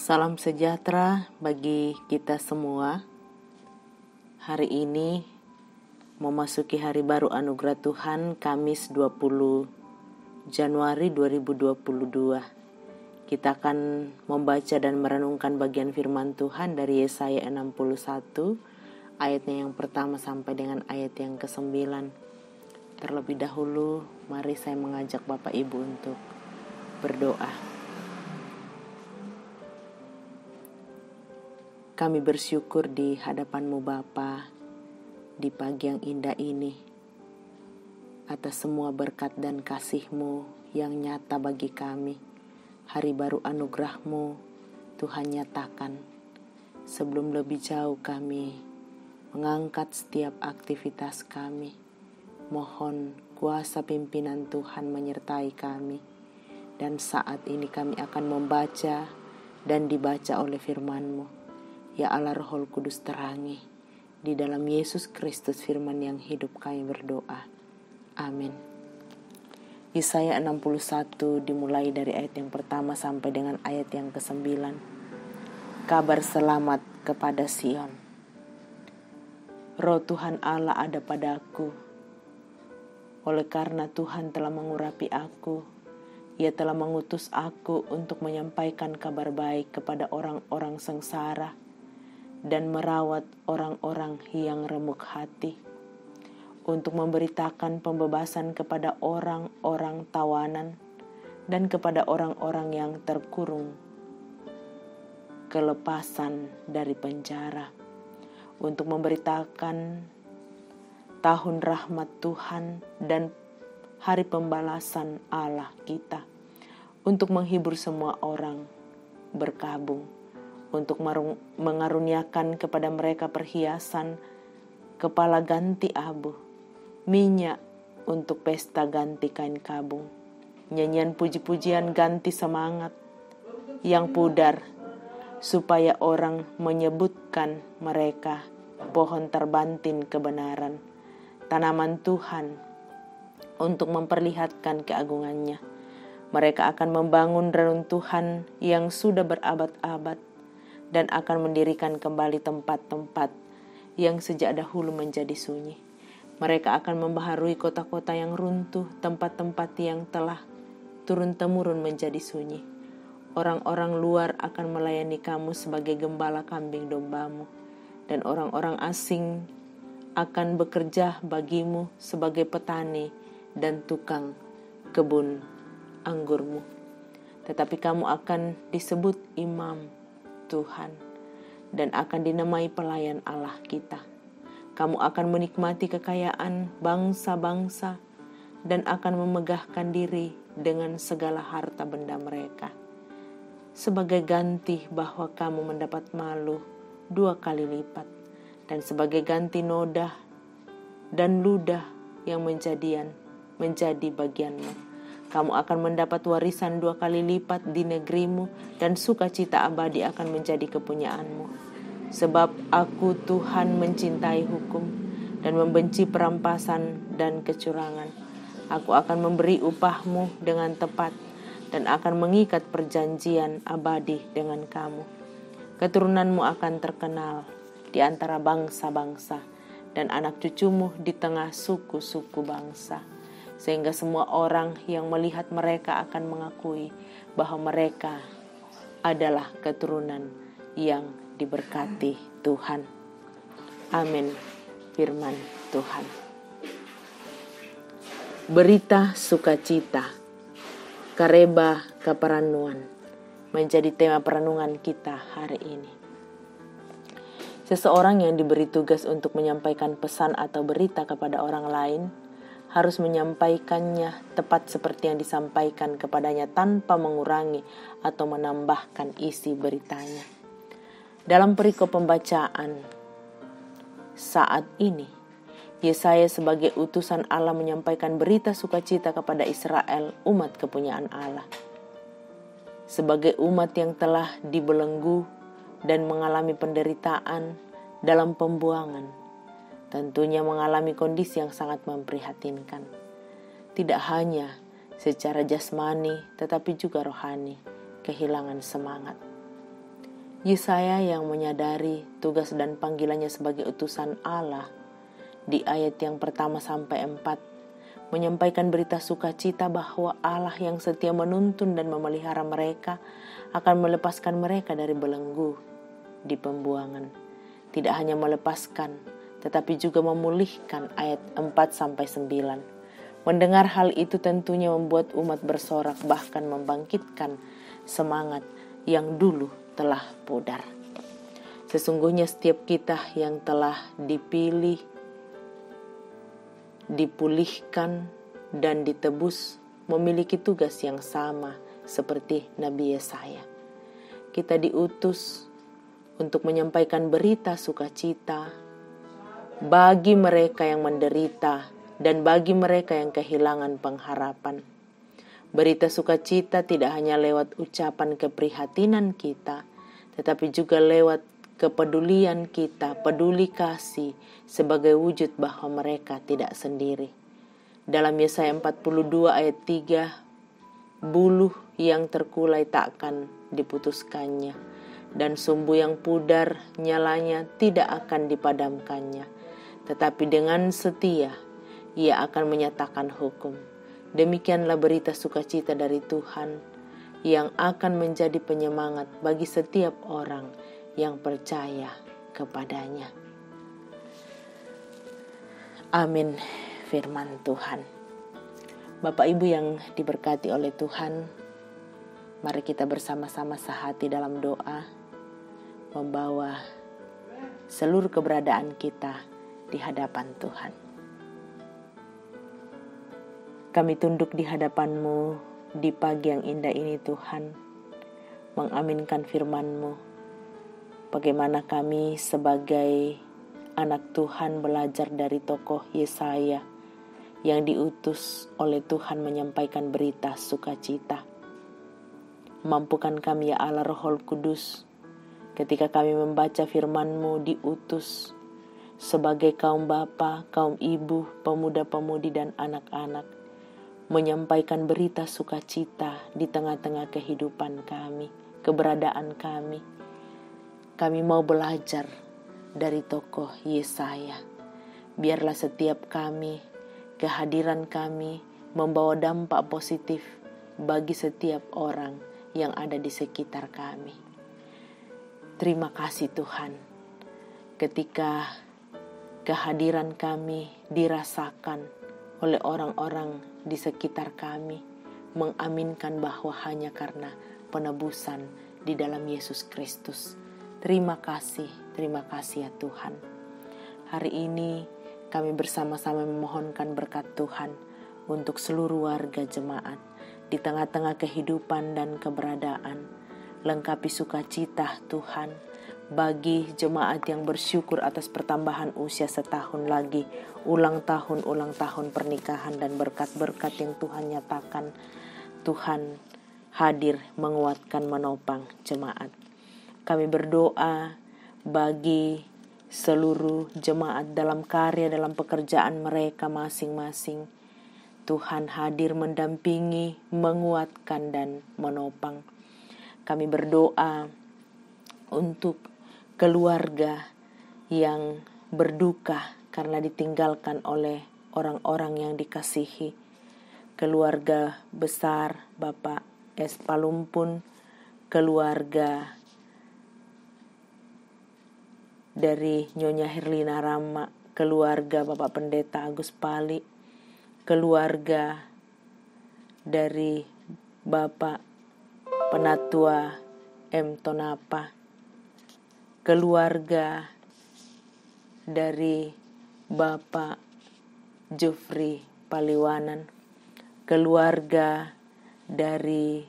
Salam sejahtera bagi kita semua. Hari ini memasuki hari baru anugerah Tuhan, Kamis 20 Januari 2022. Kita akan membaca dan merenungkan bagian firman Tuhan dari Yesaya 61, ayatnya yang pertama sampai dengan ayat yang ke-9. Terlebih dahulu, mari saya mengajak Bapak Ibu untuk berdoa. Kami bersyukur di hadapan-Mu Bapa di pagi yang indah ini atas semua berkat dan kasih-Mu yang nyata bagi kami. Hari baru anugerah-Mu Tuhan nyatakan. Sebelum lebih jauh kami mengangkat setiap aktivitas kami, mohon kuasa pimpinan Tuhan menyertai kami. Dan saat ini kami akan membaca dan dibaca oleh firman-Mu. Ya Allah Roh Kudus terangi. Di dalam Yesus Kristus firman yang hidup kami berdoa. Amin. Yesaya 61 dimulai dari ayat yang pertama sampai dengan ayat yang ke-9. Kabar selamat kepada Sion. Roh Tuhan Allah ada padaku. Oleh karena Tuhan telah mengurapi aku, Ia telah mengutus aku untuk menyampaikan kabar baik kepada orang-orang sengsara dan merawat orang-orang yang remuk hati, untuk memberitakan pembebasan kepada orang-orang tawanan dan kepada orang-orang yang terkurung, kelepasan dari penjara, untuk memberitakan tahun rahmat Tuhan dan hari pembalasan Allah kita, untuk menghibur semua orang berkabung, untuk mengaruniakan kepada mereka perhiasan kepala ganti abu, minyak untuk pesta ganti kain kabung, nyanyian puji-pujian ganti semangat yang pudar, supaya orang menyebutkan mereka pohon terbantin kebenaran, tanaman Tuhan untuk memperlihatkan keagungannya. Mereka akan membangun reruntuhan yang sudah berabad-abad dan akan mendirikan kembali tempat-tempat yang sejak dahulu menjadi sunyi. Mereka akan membaharui kota-kota yang runtuh, tempat-tempat yang telah turun-temurun menjadi sunyi. Orang-orang luar akan melayani kamu sebagai gembala kambing dombamu, dan orang-orang asing akan bekerja bagimu sebagai petani dan tukang kebun anggurmu. Tetapi kamu akan disebut imam Tuhan dan akan dinamai pelayan Allah kita. Kamu akan menikmati kekayaan bangsa-bangsa dan akan memegahkan diri dengan segala harta benda mereka, sebagai ganti bahwa kamu mendapat malu 2 kali lipat, dan sebagai ganti nodah dan ludah yang menjadi bagianmu. Kamu akan mendapat warisan 2 kali lipat di negerimu, dan sukacita abadi akan menjadi kepunyaanmu. Sebab aku Tuhan mencintai hukum dan membenci perampasan dan kecurangan. Aku akan memberi upahmu dengan tepat dan akan mengikat perjanjian abadi dengan kamu. Keturunanmu akan terkenal di antara bangsa-bangsa dan anak cucumu di tengah suku-suku bangsa. Sehingga semua orang yang melihat mereka akan mengakui bahwa mereka adalah keturunan yang diberkati Tuhan. Amin. Firman Tuhan. Berita sukacita, kareba keperanuan, menjadi tema perenungan kita hari ini. Seseorang yang diberi tugas untuk menyampaikan pesan atau berita kepada orang lain harus menyampaikannya tepat seperti yang disampaikan kepadanya tanpa mengurangi atau menambahkan isi beritanya. Dalam perikop pembacaan saat ini, Yesaya sebagai utusan Allah menyampaikan berita sukacita kepada Israel, umat kepunyaan Allah. Sebagai umat yang telah dibelenggu dan mengalami penderitaan dalam pembuangan, tentunya mengalami kondisi yang sangat memprihatinkan. Tidak hanya secara jasmani, tetapi juga rohani, kehilangan semangat. Yesaya yang menyadari tugas dan panggilannya sebagai utusan Allah di ayat yang pertama sampai 4 menyampaikan berita sukacita bahwa Allah yang setia menuntun dan memelihara mereka akan melepaskan mereka dari belenggu di pembuangan. Tidak hanya melepaskan, tetapi juga memulihkan, ayat 4 sampai 9. Mendengar hal itu tentunya membuat umat bersorak, bahkan membangkitkan semangat yang dulu telah pudar. Sesungguhnya setiap kita yang telah dipilih, dipulihkan, dan ditebus memiliki tugas yang sama seperti Nabi Yesaya. Kita diutus untuk menyampaikan berita sukacita bagi mereka yang menderita dan bagi mereka yang kehilangan pengharapan. Berita sukacita tidak hanya lewat ucapan keprihatinan kita, tetapi juga lewat kepedulian kita, peduli kasih sebagai wujud bahwa mereka tidak sendiri. Dalam Yesaya 42 ayat 3, buluh yang terkulai takkan diputuskannya, dan sumbu yang pudar nyalanya tidak akan dipadamkannya. Tetapi dengan setia, ia akan menyatakan hukum. Demikianlah berita sukacita dari Tuhan yang akan menjadi penyemangat bagi setiap orang yang percaya kepadanya. Amin. Firman Tuhan. Bapak Ibu yang diberkati oleh Tuhan, mari kita bersama-sama sehati dalam doa, membawa seluruh keberadaan kita di hadapan Tuhan. Kami tunduk di hadapan-Mu di pagi yang indah ini Tuhan, mengaminkan firman-Mu. Bagaimana kami sebagai anak Tuhan belajar dari tokoh Yesaya yang diutus oleh Tuhan menyampaikan berita sukacita. Mampukan kami ya Allah Roh Kudus, ketika kami membaca firman-Mu diutus sebagai kaum bapa, kaum ibu, pemuda-pemudi dan anak-anak, menyampaikan berita sukacita di tengah-tengah kehidupan kami, keberadaan kami. Kami mau belajar dari tokoh Yesaya. Biarlah setiap kami, kehadiran kami membawa dampak positif bagi setiap orang yang ada di sekitar kami. Terima kasih Tuhan, ketika kehadiran kami dirasakan oleh orang-orang di sekitar kami, mengaminkan bahwa hanya karena penebusan di dalam Yesus Kristus. Terima kasih ya Tuhan. Hari ini kami bersama-sama memohonkan berkat Tuhan untuk seluruh warga jemaat di tengah-tengah kehidupan dan keberadaan. Lengkapi sukacita Tuhan bagi jemaat yang bersyukur atas pertambahan usia setahun lagi, ulang tahun pernikahan dan berkat-berkat yang Tuhan nyatakan. Tuhan hadir menguatkan, menopang jemaat. Kami berdoa bagi seluruh jemaat dalam karya, dalam pekerjaan mereka masing-masing. Tuhan hadir mendampingi, menguatkan dan menopang. Kami berdoa untuk keluarga yang berduka karena ditinggalkan oleh orang-orang yang dikasihi. Keluarga besar Bapak S. Palumpun, keluarga dari Nyonya Herlina Rama, keluarga Bapak Pendeta Agus Pali, keluarga dari Bapak Penatua M. Tonapa, keluarga dari Bapak Jufri Paliwanan, keluarga dari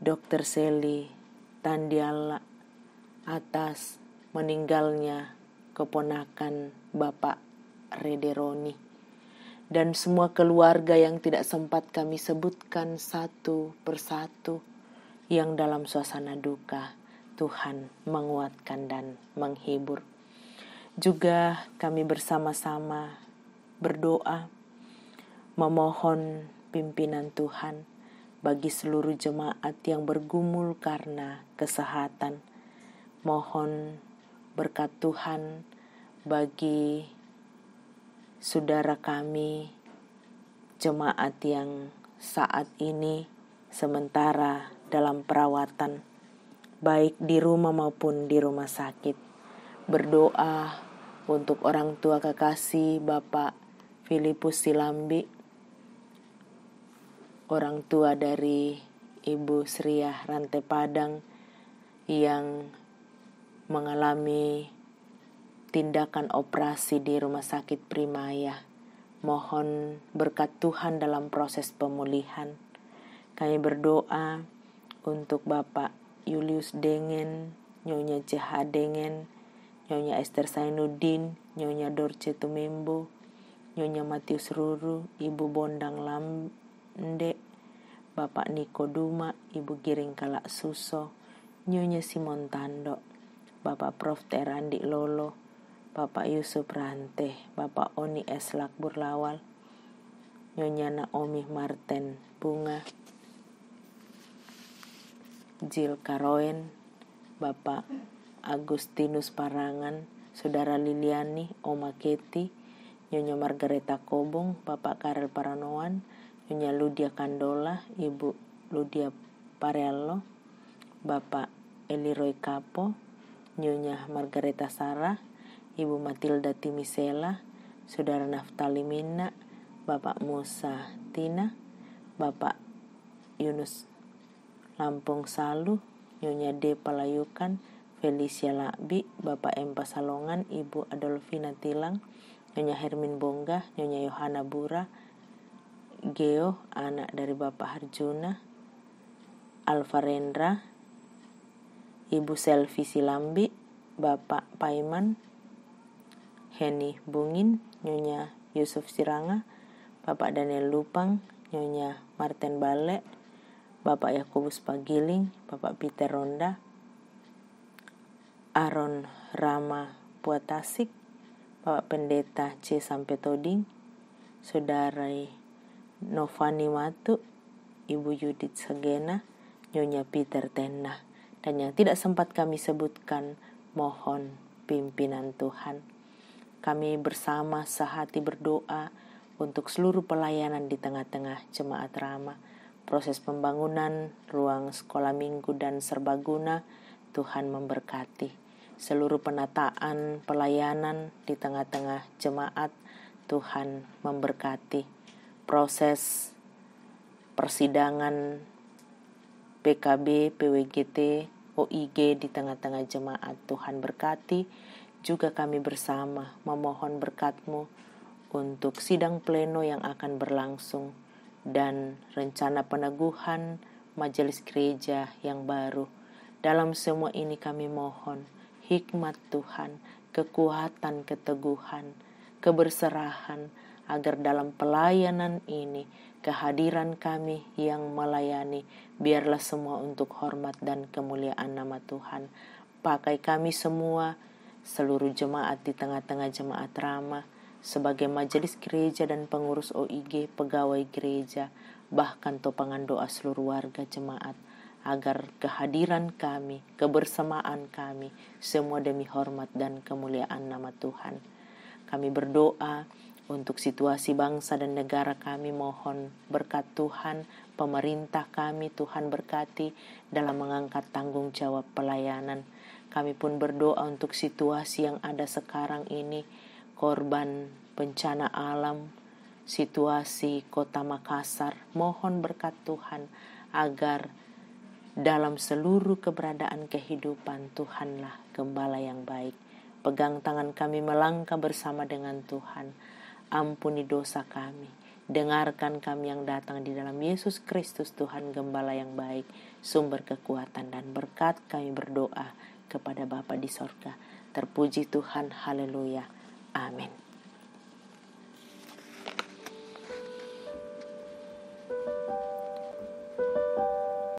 Dr. Seli Tandiala atas meninggalnya keponakan Bapak Rederoni, dan semua keluarga yang tidak sempat kami sebutkan satu persatu yang dalam suasana duka. Tuhan menguatkan dan menghibur. Juga kami bersama-sama berdoa memohon pimpinan Tuhan bagi seluruh jemaat yang bergumul karena kesehatan. Mohon berkat Tuhan bagi saudara kami, jemaat yang saat ini sementara dalam perawatan, baik di rumah maupun di rumah sakit. Berdoa untuk orang tua kekasih Bapak Filipus Silambi, orang tua dari Ibu Sriah Rantai Padang yang mengalami tindakan operasi di Rumah Sakit Primaya. Mohon berkat Tuhan dalam proses pemulihan. Kami berdoa untuk Bapak Julius Dengen, Nyonya CH Dengen, Nyonya Esther Sainuddin, Nyonya Dorce Tumembo, Nyonya Matius Ruru, Ibu Bondang Lamde, Bapak Niko Duma, Ibu Giring Kalak Suso, Nyonya Simon Tando, Bapak Prof. Terandi Lolo, Bapak Yusuf Rante, Bapak Oni S. Lakbur Lawal, Nyonya Naomi Marten Bunga, Jill Karoen, Bapak Agustinus Parangan, Saudara Liliani, Oma Keti, Nyonya Margareta Kobong, Bapak Karel Paranoan, Nyonya Ludia Kandola, Ibu Ludia Parello, Bapak Eliroy Kapo, Nyonya Margareta Sarah, Ibu Matilda Timisela, Saudara Naftali Minna, Bapak Musa Tina, Bapak Yunus Lampung Salu, Nyonya D. Palayukan, Felicia Lakbi, Bapak Empa Salongan, Ibu Adolfina Tilang, Nyonya Hermin Bongga, Nyonya Yohana Bura, Geo, anak dari Bapak Harjuna, Alfarendra, Ibu Selvi Silambi, Bapak Paiman, Heni Bungin, Nyonya Yusuf Siranga, Bapak Daniel Lupang, Nyonya Martin Bale, Bapak Yakobus Pagiling, Bapak Peter Ronda, Aron Rama Puatasik, Bapak Pendeta C. Sampai Toding, Saudara Novani Matu, Ibu Yudit Sagena, Nyonya Peter Tena, dan yang tidak sempat kami sebutkan, mohon pimpinan Tuhan. Kami bersama sehati berdoa untuk seluruh pelayanan di tengah-tengah Jemaat Rama, proses pembangunan ruang sekolah minggu dan serbaguna. Tuhan memberkati seluruh penataan pelayanan di tengah-tengah jemaat. Tuhan memberkati proses persidangan PKB, PWGT, OIG di tengah-tengah jemaat. Tuhan berkati. Juga kami bersama memohon berkat-Mu untuk sidang pleno yang akan berlangsung dan rencana peneguhan majelis gereja yang baru. Dalam semua ini kami mohon hikmat Tuhan, kekuatan, keteguhan, keberserahan, agar dalam pelayanan ini kehadiran kami yang melayani biarlah semua untuk hormat dan kemuliaan nama Tuhan. Pakai kami semua, seluruh jemaat di tengah-tengah Jemaat Rama, sebagai majelis gereja dan pengurus OIG, pegawai gereja, bahkan topangan doa seluruh warga jemaat, agar kehadiran kami, kebersamaan kami, semua demi hormat dan kemuliaan nama Tuhan. Kami berdoa untuk situasi bangsa dan negara kami, mohon berkat Tuhan, pemerintah kami Tuhan berkati dalam mengangkat tanggung jawab pelayanan. Kami pun berdoa untuk situasi yang ada sekarang ini, korban bencana alam, situasi kota Makassar. Mohon berkat Tuhan agar dalam seluruh keberadaan kehidupan Tuhanlah gembala yang baik. Pegang tangan kami melangkah bersama dengan Tuhan. Ampuni dosa kami. Dengarkan kami yang datang di dalam Yesus Kristus, Tuhan gembala yang baik, sumber kekuatan dan berkat. Kami berdoa kepada Bapa di sorga. Terpuji Tuhan, haleluya, amin.